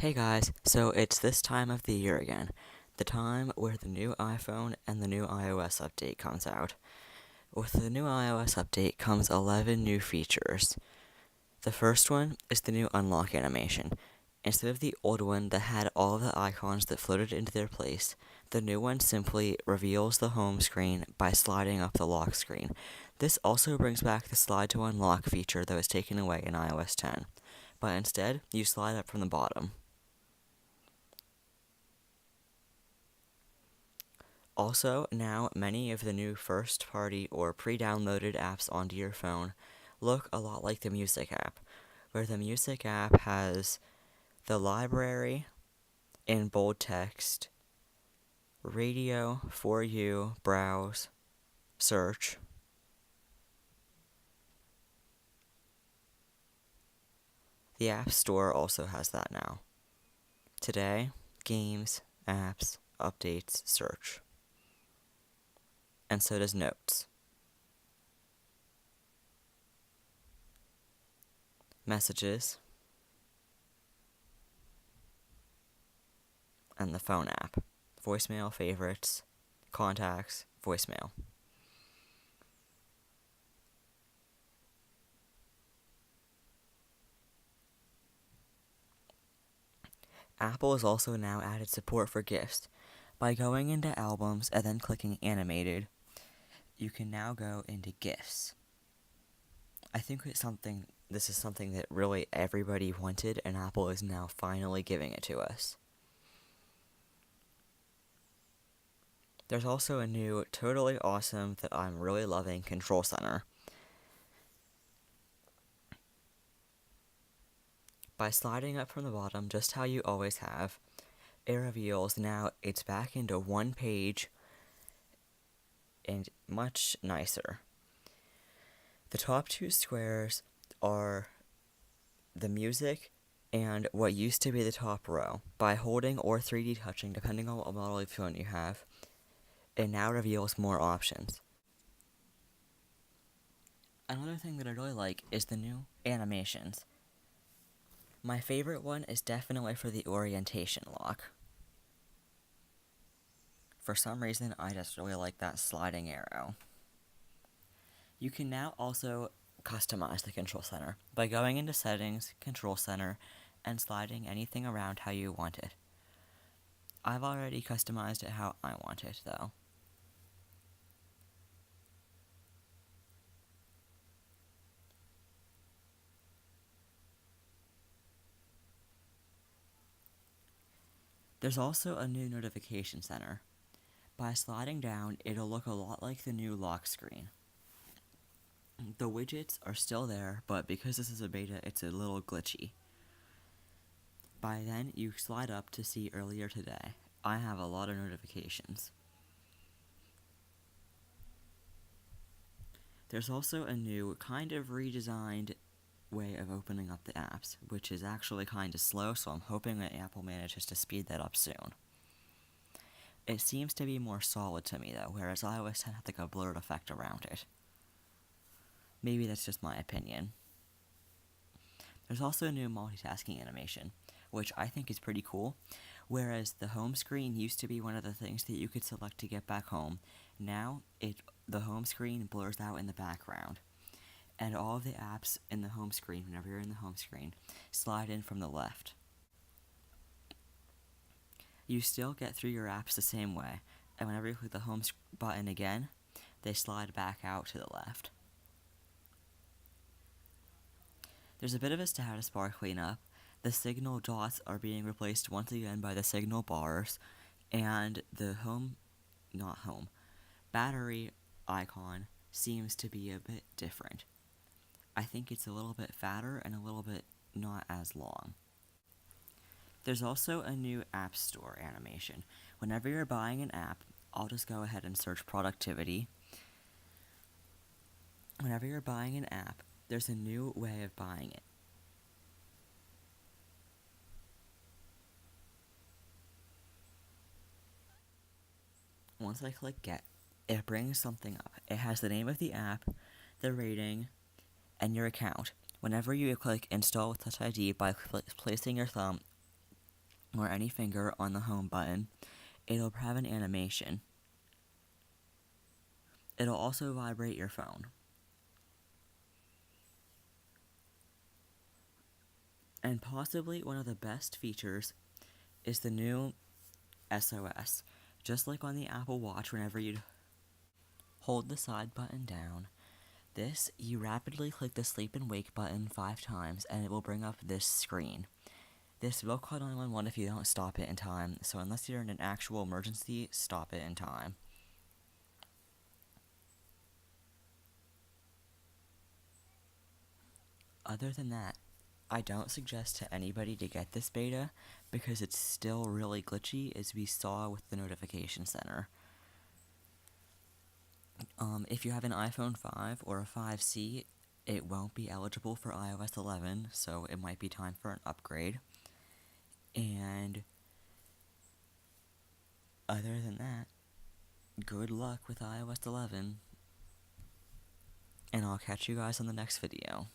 Hey guys, so it's this time of the year again, the time where the new iPhone and the new iOS update comes out. With the new iOS update comes 11 new features. The first one is the new unlock animation. Instead of the old one that had all of the icons that floated into their place, the new one simply reveals the home screen by sliding up the lock screen. This also brings back the slide to unlock feature that was taken away in iOS 10, but instead you slide up from the bottom. Also, now many of the new first party or pre downloaded apps onto your phone look a lot like the music app, where the music app has the library in bold text, radio, for you, browse, search. The App Store also has that now. Today, games, apps, updates, search. And so does notes, messages, and the phone app. Voicemail, favorites, contacts, voicemail. Apple has also now added support for GIFs. By going into Albums and then clicking Animated, you can now go into GIFs. I think this is something that really everybody wanted, and Apple is now finally giving it to us. There's also a new, totally awesome, that I'm really loving Control Center. By sliding up from the bottom, just how you always have, it reveals now it's back into one page and much nicer. The top two squares are the music and what used to be the top row. By holding or 3D touching, depending on what model of phone you have, it now reveals more options. Another thing that I really like is the new animations. My favorite one is definitely for the orientation lock. For some reason, I just really like that sliding arrow. You can now also customize the Control Center by going into Settings, Control Center, and sliding anything around how you want it. I've already customized it how I want it, though. There's also a new notification center. By sliding down, it'll look a lot like the new lock screen. The widgets are still there, but because this is a beta, it's a little glitchy. By then, you slide up to see earlier today. I have a lot of notifications. There's also a new, kind of redesigned way of opening up the apps, which is actually kind of slow, so I'm hoping that Apple manages to speed that up soon. It seems to be more solid to me, though, whereas iOS 10 had like a blurred effect around it. Maybe that's just my opinion. There's also a new multitasking animation, which I think is pretty cool. Whereas the home screen used to be one of the things that you could select to get back home, now the home screen blurs out in the background. And all of the apps in the home screen, whenever you're in the home screen, slide in from the left. You still get through your apps the same way, and whenever you click the home button again, they slide back out to the left. There's a bit of a status bar cleanup. The signal dots are being replaced once again by the signal bars, and the battery icon seems to be a bit different. I think it's a little bit fatter and a little bit not as long. There's also a new App Store animation. Whenever you're buying an app, I'll just go ahead and search productivity. Whenever you're buying an app, there's a new way of buying it. Once I click Get, it brings something up. It has the name of the app, the rating, and your account. Whenever you click Install with Touch ID by placing your thumb or any finger on the home button, it'll have an animation. It'll also vibrate your phone. And possibly one of the best features is the new SOS. Just like on the Apple Watch, whenever you hold the side button down, you rapidly click the sleep and wake button 5 times and it will bring up this screen. This will call 911 if you don't stop it in time, so unless you're in an actual emergency, stop it in time. Other than that, I don't suggest to anybody to get this beta because it's still really glitchy, as we saw with the notification center. If you have an iPhone 5 or a 5C, it won't be eligible for iOS 11, so it might be time for an upgrade. And other than that, good luck with iOS 11, and I'll catch you guys on the next video.